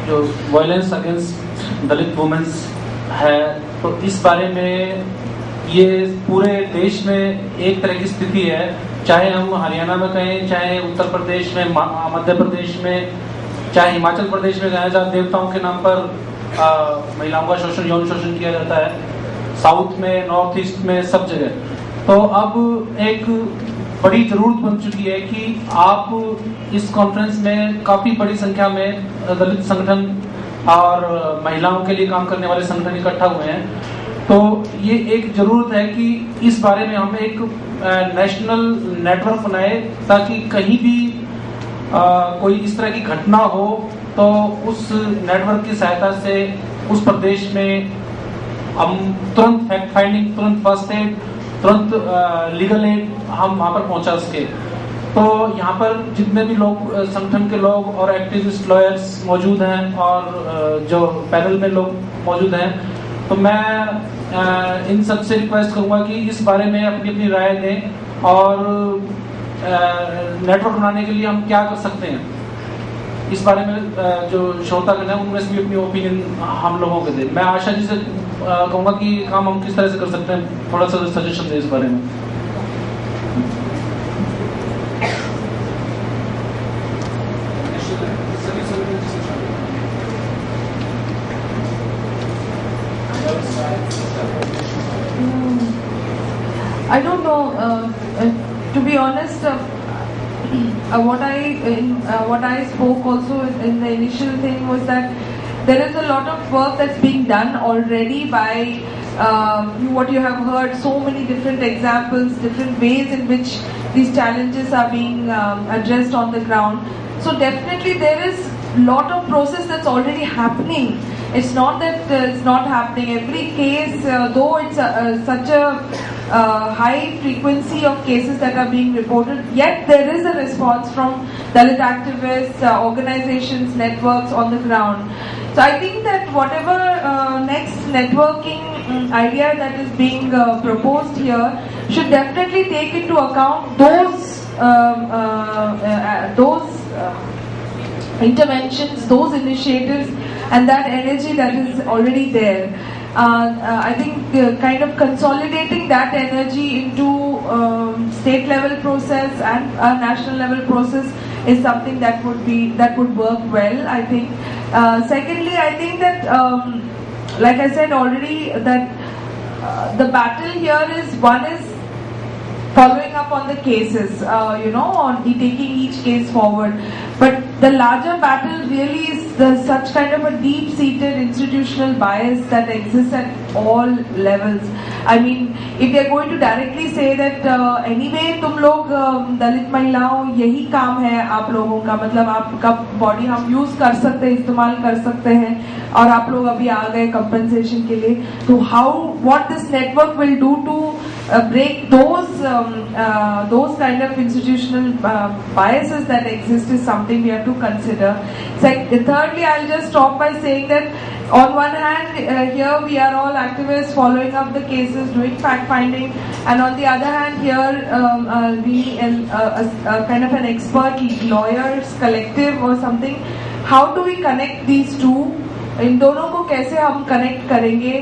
जो violence against दलित women's है, तो इस बारे में ये पूरे देश में एक तरह की स्थिति है, चाहे हम हरियाणा में कहें, चाहे उत्तर प्रदेश में, मध्य प्रदेश में, चाहे हिमाचल प्रदेश में कहें, जहाँ देवताओं के नाम पर महिलाओं का शोषण, यौन शोषण किया जाता है, साउथ में, नॉर्थ ईस्ट में, सब जगह। तो अब एक बड़ी जरूरत बन चुकी है कि आप इस कॉन्फ्रेंस में काफी बड़ी संख्या में दलित संगठन और महिलाओं के लिए काम करने वाले संगठन इकट्ठा हुए हैं। तो ये एक जरूरत है कि इस बारे में हम एक नेशनल नेटवर्क बनाए, ताकि कहीं भी कोई इस तरह की घटना हो तो उस नेटवर्क की सहायता से उस प्रदेश में हम तुरंत फैक्ट फाइंडिंग, तुरंत फर्स्ट एड, तुरंत लीगल एड हम वहां पर पहुंचा सके। तो यहाँ पर जितने भी लोग, संगठन के लोग और एक्टिविस्ट, लॉयर्स मौजूद हैं और जो पैनल में लोग मौजूद हैं, तो मैं इन सबसे रिक्वेस्ट करूंगा कि इस बारे में अपनी अपनी राय दें और नेटवर्क बनाने के लिए हम क्या कर सकते हैं इस बारे में जो श्रोतागण है उनमें से भी अपनी ओपिनियन हम लोगों को दें। मैं आशा जी से कहूंगा कि काम हम किस तरह से कर सकते हैं, थोड़ा सा सजेशन दें इस बारे में। I don't know. To be honest, what I spoke also in the initial thing was that there is a lot of work that's being done already by what you have heard, so many different examples, different ways in which these challenges are being addressed on the ground. So definitely there is a lot of process that's already happening. It's not that it's not happening. Every case, though it's such a high frequency of cases that are being reported, yet there is a response from Dalit activists, organizations, networks on the ground. So I think that whatever next networking idea that is being proposed here should definitely take into account those interventions, those initiatives, and that energy that is already there. I think kind of consolidating that energy into state level process and a national level process is something that would work well, I think. Secondly, I think that like I said already, that the battle here is, one is following up on the cases, on taking each case forward. But the larger battle really is such kind of a deep-seated institutional bias that exists at all levels. I mean, if they are going to directly say that anyway तुम लोग दलित महिलाओं यही काम है आप लोगों का, मतलब आपका बॉडी हम यूज कर सकते हैं, इस्तेमाल कर सकते हैं, और आप लोग अभी आ गए कंपनसेशन के लिए, तो what this network will do to break those kind of institutional biases that exist is something we have to consider. Thirdly, I'll just stop by saying that on one hand, here we are all activists following up the cases, doing fact finding, and on the other hand, here we kind of an expert lawyers collective or something. How do we connect these two? इन दोनों को कैसे हम connect करेंगे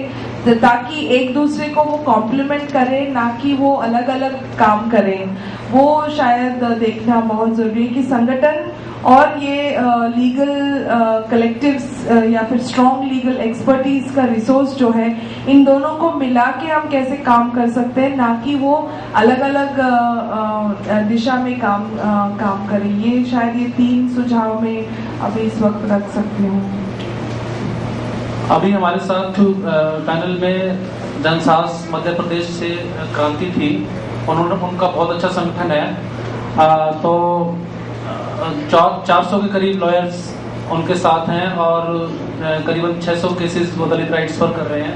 ताकि एक दूसरे को वो कॉम्प्लीमेंट करें, ना कि वो अलग अलग काम करें? वो शायद देखना बहुत जरूरी है कि संगठन और ये लीगल कलेक्टिव्स या फिर स्ट्रॉन्ग लीगल एक्सपर्टीज का रिसोर्स जो है, इन दोनों को मिला के हम कैसे काम कर सकते हैं, ना कि वो अलग अलग दिशा में काम करें। ये शायद ये 3 सुझाव में अभी इस वक्त रख सकती हूँ। अभी हमारे साथ पैनल में जनसास मध्य प्रदेश से क्रांति थी, उनका बहुत अच्छा संगठन है, तो 400 के करीब लॉयर्स उनके साथ हैं और करीबन 600 केसेस वो दलित राइट्स पर कर रहे हैं,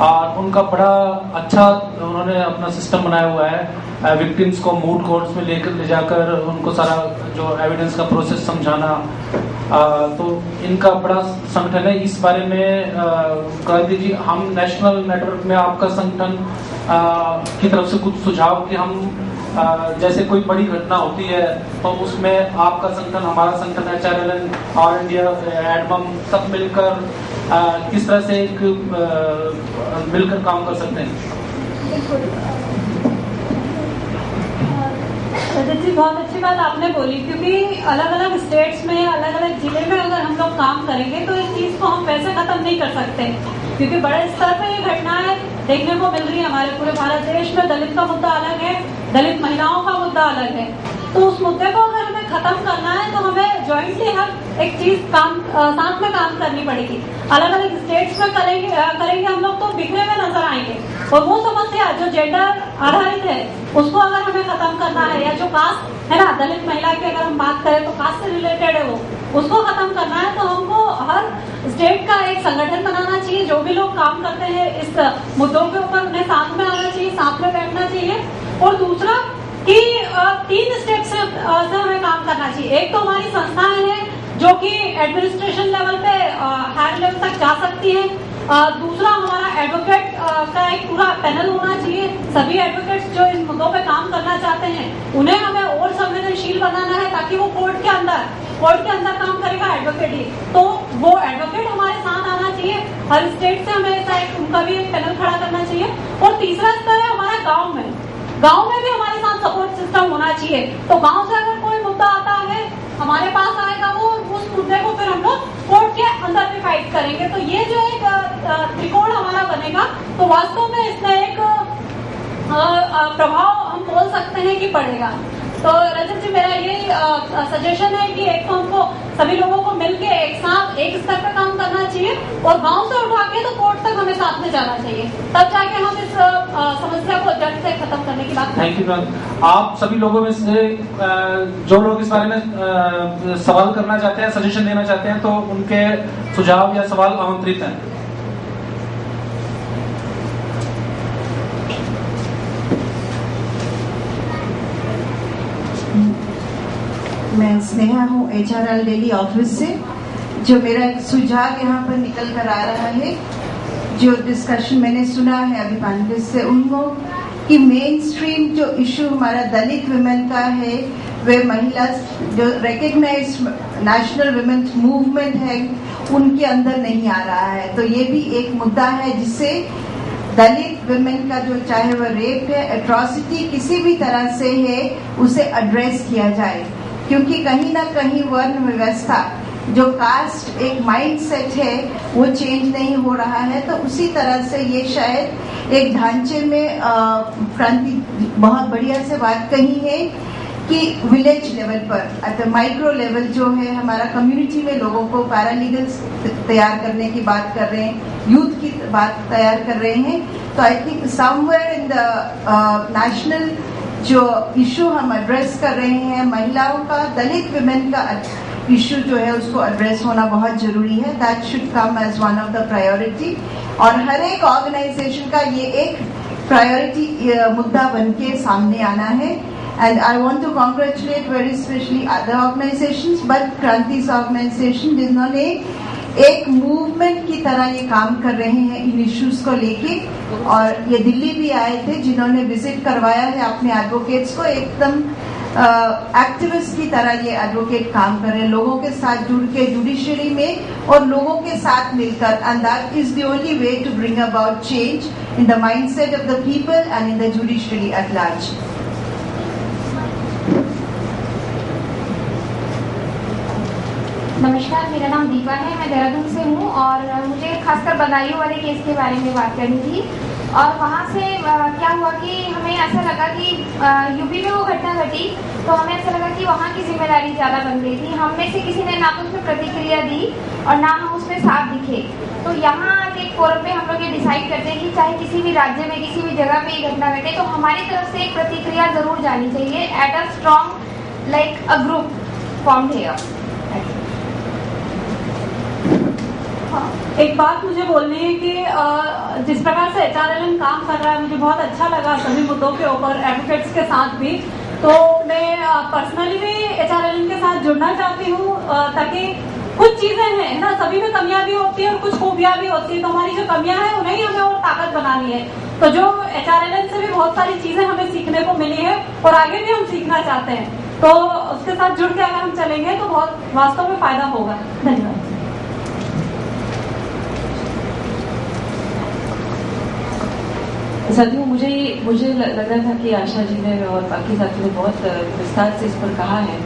और उनका बड़ा अच्छा उन्होंने अपना सिस्टम बनाया हुआ है, विक्टिम्स को मूड कोर्ट्स में ले जाकर उनको सारा जो एविडेंस का प्रोसेस समझाना, तो इनका बड़ा संगठन है। इस बारे में क्रांति जी, हम नेशनल नेटवर्क में आपका संगठन की तरफ से कुछ सुझाव कि हम जैसे कोई बड़ी घटना होती है तो उसमें आपका संगठन, हमारा संगठन HRLN और इंडिया एडमम सब मिलकर किस तरह से एक मिलकर काम कर सकते हैं? रजत जी, बहुत अच्छी बात आपने बोली, क्योंकि अलग अलग स्टेट्स में, अलग अलग जिले में अगर हम लोग काम करेंगे तो इस चीज को हम वैसे खत्म नहीं कर सकते, क्योंकि बड़े स्तर पे ये घटनाएं देखने को मिल रही है हमारे पूरे भारत देश में। दलित का मुद्दा अलग है, दलित महिलाओं का मुद्दा अलग है, तो उस मुद्दे को अगर हमें खत्म करना है तो हमें ज्वाइंटली हर एक चीज साथ में काम करनी पड़ेगी। अलग अलग स्टेट्स में करेंगे हम लोग तो बिखरे हुए नजर आएंगे, और वो समस्या जो जेंडर आधारित है उसको अगर हमें खत्म करना है, या जो कास्ट है ना, दलित महिला की अगर हम बात करें तो कास्ट से रिलेटेड है वो, उसको खत्म करना है तो हमको हर स्टेट का एक संगठन बनाना चाहिए। जो भी लोग काम करते हैं इस मुद्दों के ऊपर उन्हें साथ में आना चाहिए, साथ में बैठना चाहिए। और दूसरा कि 3 स्टेप से हमें काम करना चाहिए। एक तो हमारी संस्थाएं हैं जो कि एडमिनिस्ट्रेशन लेवल पे हायर लेवल तक जा सकती है। दूसरा हमारा एडवोकेट का एक पूरा पैनल होना चाहिए। सभी एडवोकेट्स जो इन मुद्दों पे काम करना चाहते हैं उन्हें हमें और संवेदनशील बनाना है, ताकि वो कोर्ट के अंदर काम करेगा एडवोकेट ही, तो वो एडवोकेट हमारे साथ आना चाहिए। हर स्टेट से हमें ऐसा उनका भी एक पैनल खड़ा करना चाहिए। और तीसरा स्तर है हमारा गाँव में भी हमारे साथ सपोर्ट सिस्टम होना चाहिए। तो गाँव से अगर कोई मुद्दा आता है हमारे पास आएगा, वो उस मुद्दे को फिर हम लोग कोर्ट के अंदर भी फाइट करेंगे। तो ये जो एक त्रिकोण हमारा बनेगा तो वास्तव में इसमें एक प्रभाव हम बोल सकते हैं कि पड़ेगा। तो रजत जी, मेरा ये सजेशन है कि एक तो हमको सभी लोगों को मिलके एक साथ एक स्तर पर काम करना चाहिए, और गांव से उठा के तो कोर्ट तक हमें साथ में जाना चाहिए, तब जाके हम इस समस्या को जड़ से खत्म करने की बात। Thank you. आप सभी लोगों में से जो लोग इस बारे में सवाल करना चाहते हैं, सजेशन देना चाहते हैं, तो उनके सुझाव या सवाल आमंत्रित हैं। मैं स्नेहा हूँ HRL दिल्ली ऑफिस से। जो मेरा एक सुझाव यहाँ पर निकल कर आ रहा है, जो डिस्कशन मैंने सुना है अभी पैनलिस्ट से, उनको कि मेन स्ट्रीम जो इशू हमारा दलित वुमेन का है, वे महिला जो रिकग्नाइज नेशनल वुमेन्स मूवमेंट है उनके अंदर नहीं आ रहा है। तो ये भी एक मुद्दा है जिससे दलित वुमेन का जो चाहे वह रेप है, एट्रॉसिटी किसी भी तरह से है, उसे एड्रेस किया जाए। क्योंकि कहीं ना कहीं वर्ण व्यवस्था जो कास्ट एक माइंडसेट है वो चेंज नहीं हो रहा है। तो उसी तरह से ये शायद एक ढांचे में क्रांति बहुत बढ़िया से बात कही है कि विलेज लेवल पर माइक्रो लेवल जो है हमारा कम्युनिटी में लोगों को पैरालीगल्स तैयार करने की बात कर रहे हैं, यूथ की बात तैयार कर रहे हैं। तो I think somewhere in the national जो इशू हम एड्रेस कर रहे हैं, महिलाओं का, दलित वुमेन का इशू जो है उसको एड्रेस होना बहुत जरूरी है। That should come as one of the priority, और हर एक ऑर्गेनाइजेशन का ये एक प्रायोरिटी मुद्दा बन के सामने आना है। And I want to congratulate very specially other organisations, but क्रांति's ऑर्गेनाइजेशन जिन्होंने एक मूवमेंट की तरह ये काम कर रहे हैं इन इश्यूज को लेके, और ये दिल्ली भी आए थे जिन्होंने विजिट करवाया है अपने एडवोकेट्स को, एकदम एक्टिविस्ट की तरह ये एडवोकेट काम कर रहे हैं, लोगों के साथ जुड़ के जुडिशरी में और लोगों के साथ मिलकर। And that is the only way to bring about change in the mindset of the people and in the judiciary at large. नमस्कार, मेरा नाम दीपा है, मैं देहरादून से हूँ, और मुझे खासकर बदायूं वाले केस के बारे में बात करनी थी। और वहाँ से क्या हुआ कि हमें ऐसा लगा कि यूपी में वो घटना घटी, तो हमें ऐसा लगा कि वहाँ की जिम्मेदारी ज़्यादा बन गई थी। हम में से किसी ने ना तो उसमें प्रतिक्रिया दी और ना हम उसमें साथ दिखे। तो यहाँ के फोरम पे हम लोग ये डिसाइड करते हैं कि चाहे किसी भी राज्य में, किसी भी जगह पे ये घटना घटे, तो हमारी तरफ से एक प्रतिक्रिया जरूर जानी चाहिए at a strong like a group formed here. एक बात मुझे बोलनी है कि जिस प्रकार से HRLN काम कर रहा है मुझे बहुत अच्छा लगा सभी मुद्दों के ऊपर, एडवोकेट्स के साथ भी। तो मैं पर्सनली भी HRLN के साथ जुड़ना चाहती हूँ, ताकि कुछ चीजें हैं ना, सभी में कमियां भी होती है और कुछ खूबियां भी होती है। तो हमारी जो कमियां हैं उन्हें हमें और ताकत बनानी है। तो जो HRLN से भी बहुत सारी चीजें हमें सीखने को मिली है और आगे भी हम सीखना चाहते हैं, तो उसके साथ जुड़ के अगर हम चलेंगे तो बहुत वास्तव में फायदा होगा। धन्यवाद। साथियों, मुझे लग रहा था कि आशा जी ने और बाकी साथियों ने बहुत विस्तार से इस पर कहा है।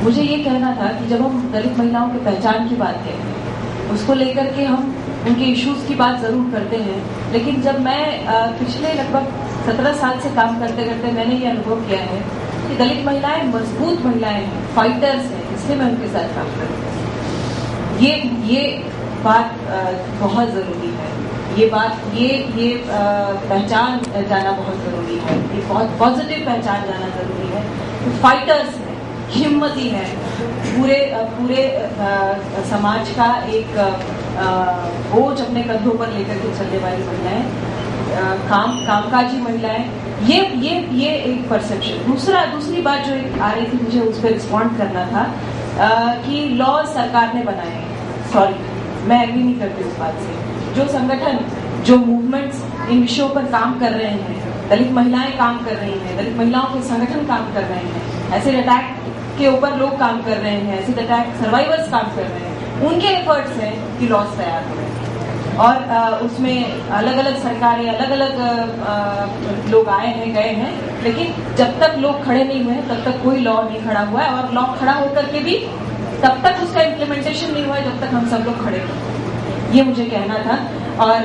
मुझे ये कहना था कि जब हम दलित महिलाओं की पहचान की बात कहते हैं, उसको लेकर के हम उनके इश्यूज की बात जरूर करते हैं, लेकिन जब मैं पिछले लगभग 17 साल से काम करते करते मैंने ये अनुभव किया है कि दलित महिलाएं मजबूत महिलाएं हैं, फाइटर्स हैं, इसलिए मैं उनके साथ काम करती हूँ। ये बात बहुत जरूरी है। ये बात ये पहचान जाना बहुत जरूरी है। ये बहुत पॉजिटिव पहचान जाना जरूरी है। फाइटर्स हैं, हिम्मती है, पूरे समाज का एक बोझ अपने कंधों पर लेकर के चलने वाली महिलाएं, कामकाजी महिलाएं, ये एक परसेप्शन। दूसरी बात जो आ रही थी, मुझे उस पर रिस्पॉन्ड करना था कि लॉ सरकार ने बनाए हैं। सॉरी, मैं एग्री नहीं करती उस बात से। जो संगठन, जो मूवमेंट्स इन विषयों पर काम कर रहे हैं, दलित महिलाएं काम कर रही हैं, दलित महिलाओं के संगठन काम कर रहे हैं, एसिड अटैक के ऊपर लोग काम कर रहे हैं, एसिड अटैक सर्वाइवर्स काम कर रहे हैं, उनके एफर्ट्स हैं कि लॉज तैयार हो रहे हैं। और उसमें अलग अलग सरकारें, अलग अलग लोग आए हैं, गए हैं, लेकिन जब तक लोग खड़े नहीं हुए तब तक कोई लॉ नहीं खड़ा हुआ है। और लॉ खड़ा होकर के भी तब तक उसका इम्प्लीमेंटेशन नहीं हुआ है जब तक हम सब लोग खड़े हैं। ये मुझे कहना था। और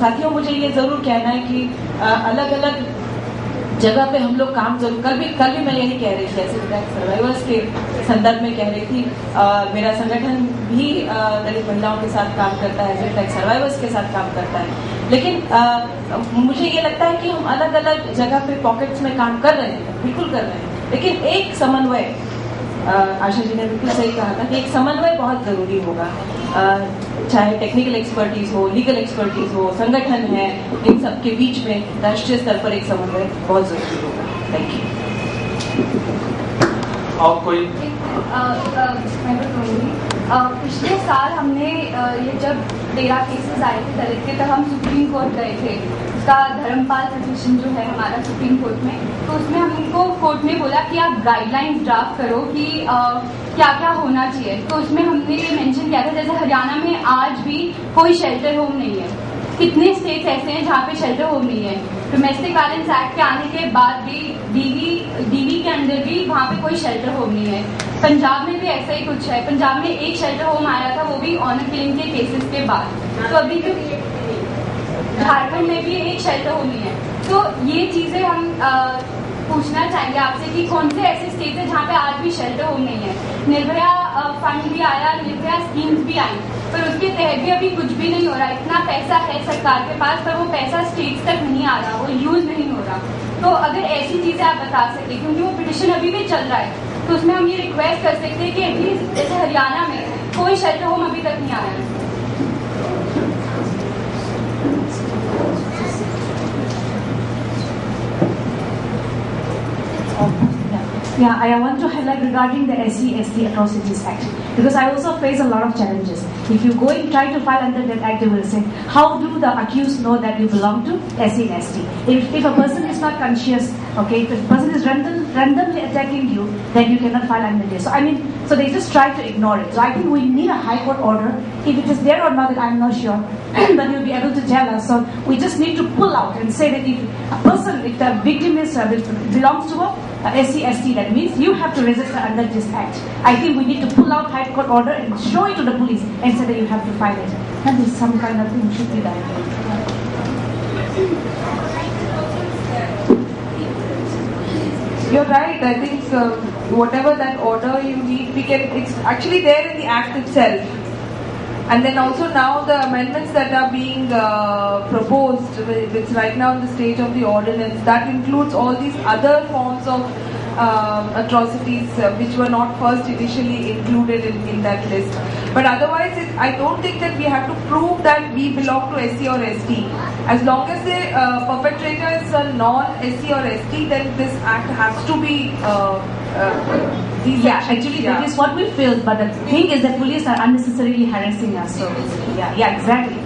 साथियों, मुझे ये जरूर कहना है कि अलग अलग जगह पे हम लोग काम जरूर, कल भी मैं यही कह रही थी, एसिड अटैक सर्वाइवर्स के संदर्भ में कह रही थी। मेरा संगठन भी दलित महिलाओं के साथ काम करता है, एसिड अटैक सर्वाइवर्स के साथ काम करता है, लेकिन मुझे ये लगता है कि हम अलग अलग जगह पे पॉकेट्स में काम कर रहे हैं, बिल्कुल कर रहे हैं, लेकिन एक समन्वय, आशा जी ने बिल्कुल सही कहा था कि एक समन्वय बहुत जरूरी होगा। चाहे टेक्निकल एक्सपर्टीज हो, लीगल एक्सपर्टीज हो, संगठन है, इन सब के बीच में राष्ट्रीय स्तर पर एक समन्वय बहुत जरूरी होगा। Thank you. और कोई? मैं बताऊंगी, पिछले साल हमने ये जब 13 केसेस आए थे दलित के, तब हम सुप्रीम कोर्ट गए थे। उसका धर्मपाल पिटीशन जो है हमारा सुप्रीम कोर्ट में, तो उसमें हम उनको कोर्ट ने बोला कि आप गाइडलाइंस ड्राफ्ट करो कि क्या क्या होना चाहिए। तो उसमें हमने ये मेंशन किया था, जैसे हरियाणा में आज भी कोई शेल्टर होम नहीं है। कितने स्टेट्स ऐसे हैं जहाँ पे शेल्टर होम नहीं है। डोमेस्टिक वायलेंस एक्ट के आने के बाद भी डीवी के अंदर भी वहाँ पे कोई शेल्टर होम नहीं है। पंजाब में भी ऐसा ही कुछ है। पंजाब में एक शेल्टर होम आया था, वो भी ऑनर किलिंग के केसेस के बाद। तो अभी तो झारखंड में भी एक शेल्टर होम नहीं है। तो ये चीजें हम पूछना चाहेंगे आपसे कि कौन से ऐसे स्टेट है जहाँ पे आज भी शेल्टर होम नहीं है। निर्भया फंड भी आया, निर्भया स्कीम्स भी आई, पर उसके तहत भी अभी कुछ भी नहीं हो रहा। इतना पैसा है सरकार के पास, पर वो पैसा स्टेट्स तक नहीं आ रहा, वो यूज नहीं हो रहा। तो अगर ऐसी चीजें आप बता सकते, क्योंकि वो पिटिशन अभी भी चल रहा है, तो उसमें हम ये रिक्वेस्ट कर सकते हैं कि एटलीस्ट जैसे हरियाणा में कोई शेल्टर होम अभी तक नहीं आया है। Yeah, I want to highlight regarding the SC/ST Atrocities Act, because I also face a lot of challenges. If you go and try to file under that act, they will say, how do the accused know that you belong to SC and ST? If a person is not conscious, okay, if a person is randomly attacking you, then you cannot file under this. So they just try to ignore it. So I think we need a high court order. If it is there or not, I'm not sure, but you'll be able to tell us. So we just need to pull out and say that if the victim belongs to a SC/ST, that means you have to register under this act. I think we need to pull out high court order and show it to the police and say that you have to file it. And there's some kind of thing should be done. You're right. I think whatever that order you need, it's actually there in the act itself. And then also now the amendments that are being proposed, it's right now in the stage of the ordinance, that includes all these other forms of atrocities which were not first initially included in that list. But otherwise, I don't think that we have to prove that we belong to SC or ST. As long as the perpetrator is a non-SC or ST, then this act has to be actually that is what we feel, but the thing is that police are unnecessarily harassing us. So exactly.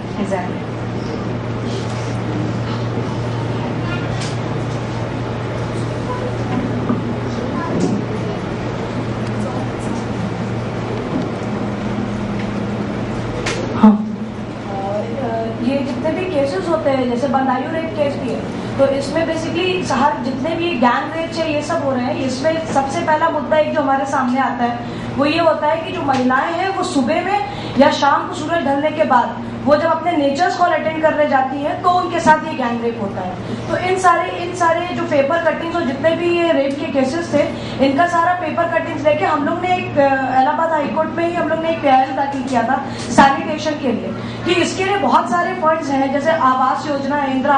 जैसे Badaun rape case भी है, तो इसमें basically हर जितने भी gang rape है ये सब हो रहे हैं। इसमें सबसे पहला मुद्दा एक जो हमारे सामने आता है वो ये होता है कि जो महिलाएं हैं वो सुबह में या शाम को सूरज ढलने के बाद वो जब अपने नेचर्स कॉल अटेंड करने जाती हैं तो उनके साथ ये गैंग रेप होता है। तो इन सारे जो पेपर कटिंग्स और जितने भी ये रेप के केसेस थे इनका सारा पेपर कटिंग्स लेके हम लोग ने एक इलाहाबाद हाईकोर्ट में ही हम लोग ने एक PIL दाखिल किया था सैनिटेशन के लिए, कि इसके लिए बहुत सारे फंड्स हैं, जैसे आवास योजना, इंदिरा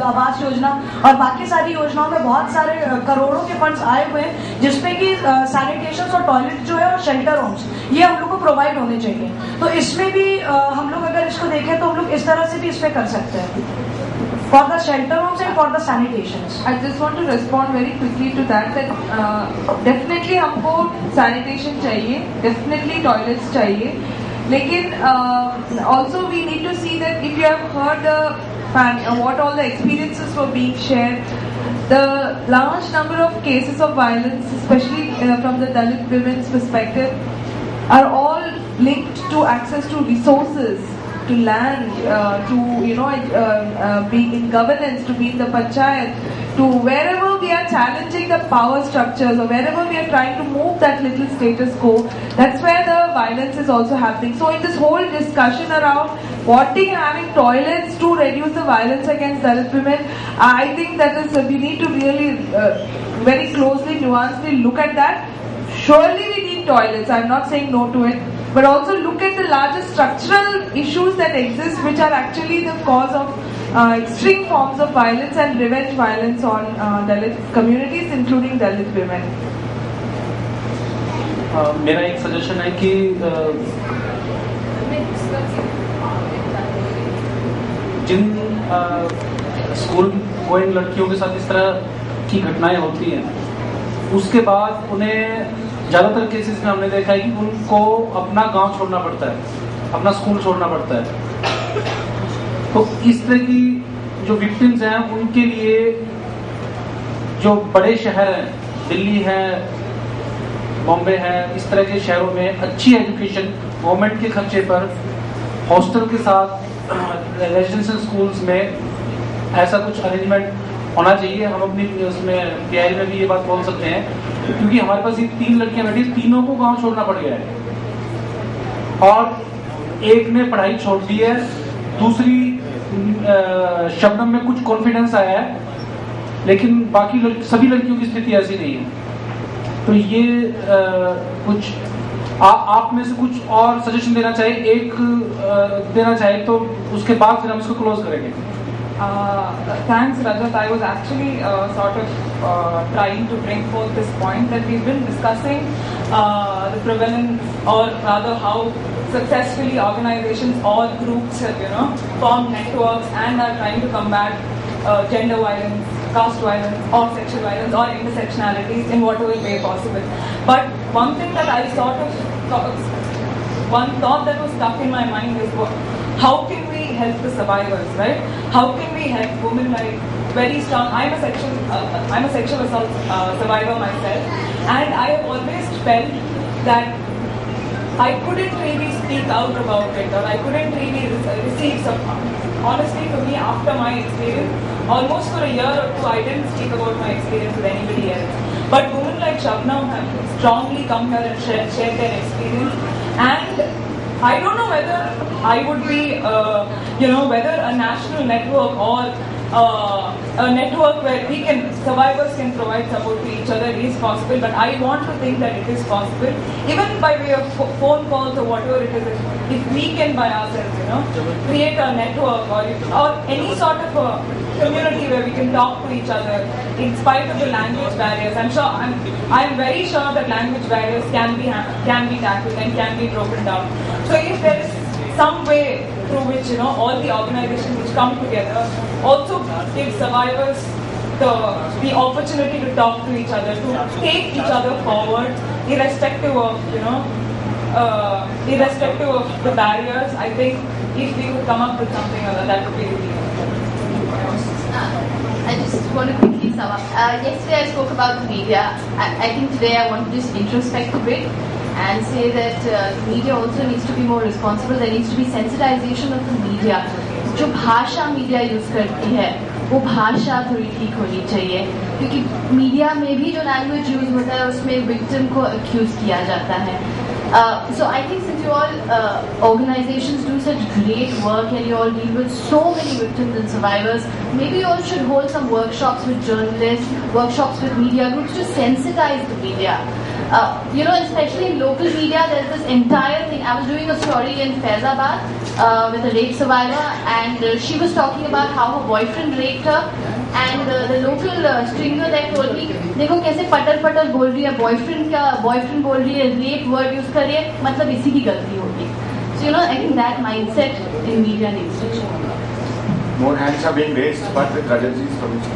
आवास योजना और बाकी सारी योजनाओं में बहुत सारे करोड़ों के फंड्स आए हुए हैं जिसपे कि सैनिटेशन और टॉयलेट जो है और शेल्टर होम्स ये हम लोग को प्रोवाइड होने चाहिए। तो इसमें भी हम लोग अगर इसको देखें तो हम लोग इस तरह से भी इस पे कर सकते हैं for the shelter homes and for the sanitations. I just want to respond very quickly to that definitely हमको sanitation चाहिए, definitely toilets चाहिए, लेकिन also we need to see that if you have heard what all the experiences were being shared, the large number of cases of violence, especially from the Dalit women's perspective, are all linked to access to resources, to land, to being in governance, to be in the panchayat, to wherever we are challenging the power structures or wherever we are trying to move that little status quo, that's where the violence is also happening. So in this whole discussion around wanting having toilets to reduce the violence against Dalit women, I think that is we need to really very closely, nuancedly look at that. Surely we need toilets, I'm not saying no to it, but also look at the larger structural issues that exist which are actually the cause of extreme forms of violence and revenge violence on Dalit communities, including Dalit women. मेरा एक suggestion है कि जिन school going लड़कियों के साथ इस तरह की घटनाएं होती हैं उसके बाद उन्हें ज़्यादातर केसेस में हमने देखा है कि उनको अपना गांव छोड़ना पड़ता है, अपना स्कूल छोड़ना पड़ता है। तो इस तरह की जो विक्टिम्स हैं उनके लिए जो बड़े शहर हैं, दिल्ली है, बॉम्बे है, इस तरह के शहरों में अच्छी एजुकेशन गवर्नमेंट के खर्चे पर हॉस्टल के साथ रेजिडेंशियल स्कूल्स में ऐसा कुछ अरेंजमेंट होना चाहिए। हम अपनी उसमें PIL में भी ये बात बोल सकते हैं क्योंकि हमारे पास ये 3 लड़कियां बैठी, तीनों को गांव छोड़ना पड़ गया है और एक ने पढ़ाई छोड़ दी है, दूसरी शबनम में कुछ कॉन्फिडेंस आया है लेकिन बाकी सभी लड़कियों की स्थिति ऐसी नहीं है। तो ये कुछ आप में से कुछ और सजेशन देना चाहे तो उसके बाद फिर हम इसको क्लोज करेंगे। Thanks, Rajat. I was actually sort of trying to bring forth this point that we've been discussing the prevalence, or rather how successfully organizations or groups have, formed networks and are trying to combat gender violence, caste violence, or sexual violence, or intersectionalities in whatever way possible. But one thing that I one thought that was stuck in my mind is how can we help the survivors, right? How can we help women like very strong? I'm a sexual assault survivor myself, and I have always felt that I couldn't really speak out about it, or I couldn't really receive support. Honestly, for me, after my experience, almost for a year or two, I didn't speak about my experience with anybody else. But women like Shabnam have strongly come here and shared their experience, and I don't know whether I would be, whether a national network or a network where survivors can provide support to each other is possible, but I want to think that it is possible, even by way of phone calls or whatever it is. If we can by ourselves, create a network or any sort of a community where we can talk to each other in spite of the language barriers. I'm very sure that language barriers can be tackled and can be broken down. So if there is some way through which all the organizations which come together also give survivors the opportunity to talk to each other, to take each other forward, irrespective of the barriers. I think if we could come up with something that would be really good. I just want to quickly sum up. Yesterday I spoke about the media. I think today I want to just introspect a bit and say that the media also needs to be more responsible. There needs to be sensitization of the media जो भाषा media use करती है वो भाषा थोड़ी ठीक होनी चाहिए, क्योंकि मीडिया में भी जो लैंग्वेज यूज होता है उसमें विक्टिम को अक्यूज किया जाता है. So I think since you all organizations do such great work and you all deal with so many victims and survivors, maybe you all should hold some workshops with journalists, workshops with media groups to sensitize the media. Especially in local media, there's this entire thing. I was doing a story in Faizabad with a rape survivor, and she was talking about how her boyfriend raped her, and the local stringer there told me, देखो कैसे पटर पटर बोल रही है, boyfriend बोल रही है, रेप वर्ड यूज कर रही है, मतलब इसी की गलती होगी. So I think that mindset in media needs to change. More hands are being raised, but with Rajatji's permission.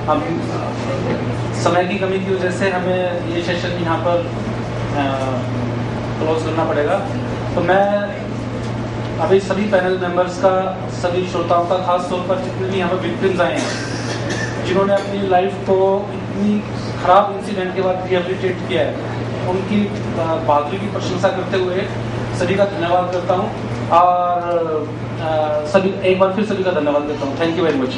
हम समय की कमी की वजह से हमें ये सेशन यहाँ पर क्लोज करना पड़ेगा. तो मैं अभी सभी पैनल मेंबर्स का, सभी श्रोताओं का, खास तौर पर जितने भी यहाँ पर विक्टिम्स आए हैं, जिन्होंने अपनी लाइफ को इतनी खराब इंसिडेंट के बाद रिहेबिलिटेट किया है, उनकी बहादुरी की प्रशंसा करते हुए सभी का धन्यवाद करता हूँ. और सभी एक बार फिर सभी का धन्यवाद करता हूँ. Thank you very much.